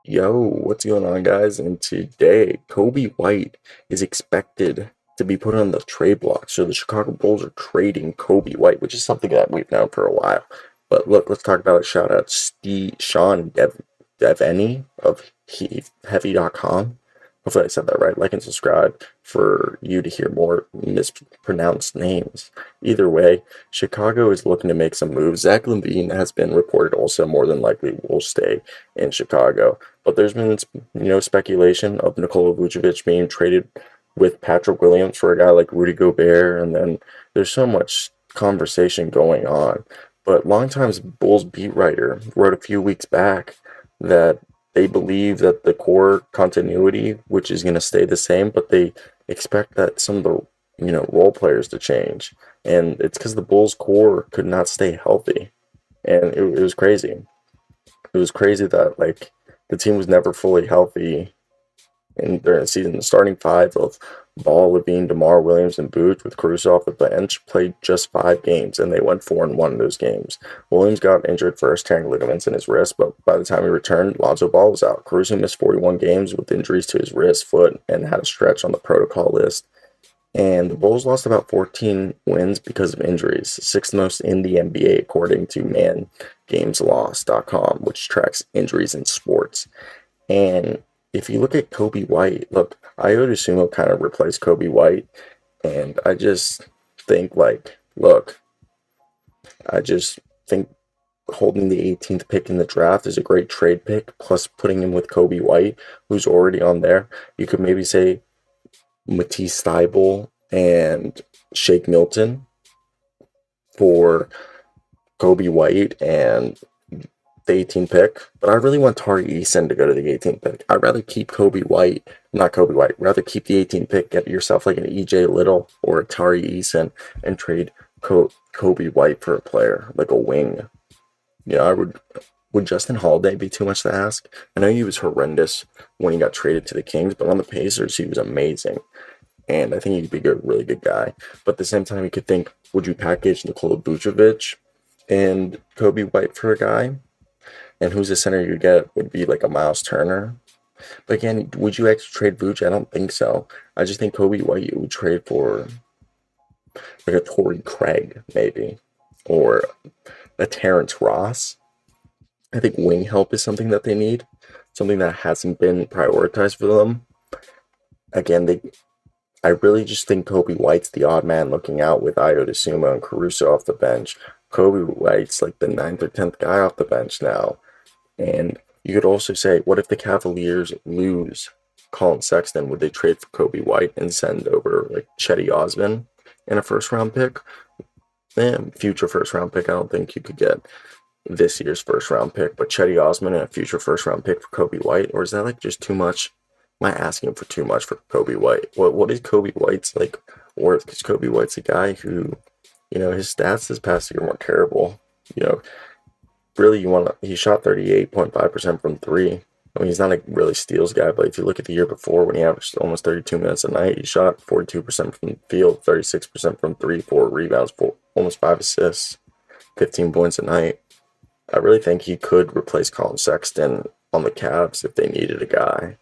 Yo, what's going on, guys? And today, Coby White is expected to be put on the trade block. So the Chicago Bulls are trading Coby White, which is something that we've known for a while. But look, let's talk about it. Shout out Sean Deveney of Heavy.com. Hopefully I said that right. Like and subscribe for you to hear more mispronounced names. Either way, Chicago is looking to make some moves. Zach LaVine has been reported also more than likely will stay in Chicago. But there's been, speculation of Nikola Vucevic being traded with Patrick Williams for a guy like Rudy Gobert, and then there's so much conversation going on. But longtime Bulls beat writer wrote a few weeks back that they believe that the core continuity, which is going to stay the same, but they expect that some of the role players to change, and it's because the Bulls core could not stay healthy, and it was crazy. It was crazy that the team was never fully healthy during the season. The starting five of Ball, Levine, DeMar Williams, and Booth with Caruso off the bench played just 5 games, and they went 4-1 in those games. Williams got injured first, tearing ligaments in his wrist, but by the time he returned, Lonzo Ball was out. Caruso missed 41 games with injuries to his wrist, foot, and had a stretch on the protocol list. And the Bulls lost about 14 wins because of injuries, sixth most in the NBA according to ManGamesLoss.com, which tracks injuries in sports. And if you look at Coby White, look, Ayo Dosunmu kind of replaced Coby White, and I just think I just think holding the 18th pick in the draft is a great trade pick. Plus, putting him with Coby White, who's already on there, you could maybe say Matisse Thybulle and Shake Milton for Coby White and the 18th pick. But I really want Tari Eason to go to the 18th pick. I'd rather keep rather keep the 18th pick, get yourself like an EJ Little or a Tari Eason, and trade Coby White for a player, like a wing. I would Justin Holiday be too much to ask? I know he was horrendous when he got traded to the Kings, but on the Pacers, he was amazing. And I think he'd be a really good guy. But at the same time, you could think, would you package Nikola Vucevic and Coby White for a guy? And who's the center you get would be like a Miles Turner. But again, would you actually trade Vuce? I don't think so. I just think Coby White you would trade for like a Torrey Craig, maybe. Or a Terrence Ross. I think wing help is something that they need. Something that hasn't been prioritized for them. Again, I really just think Coby White's the odd man looking out with Ayo Dosunmu and Caruso off the bench. Coby White's like the 9th or 10th guy off the bench now. And you could also say, what if the Cavaliers lose Colin Sexton? Would they trade for Coby White and send over like Chetty Osman and a first-round pick? Future first-round pick. I don't think you could get this year's first-round pick, but Chetty Osman and a future first-round pick for Coby White? Or is that like just too much? Am I asking for too much for Coby White? What is Coby White's worth? Because Coby White's a guy who, his stats this past year weren't terrible. Really, he shot 38.5% from three. I mean, he's not a really steals guy, but if you look at the year before when he averaged almost 32 minutes a night, he shot 42% from the field, 36% from three, 4 rebounds, almost 5 assists, 15 points a night. I really think he could replace Colin Sexton on the Cavs if they needed a guy.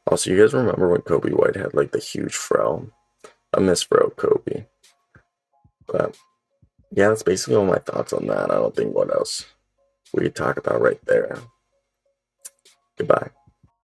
Also, you guys remember when Coby White had the huge fro? I miss fro Kobe. But yeah, that's basically all my thoughts on that. I don't think what else we could talk about right there. Goodbye.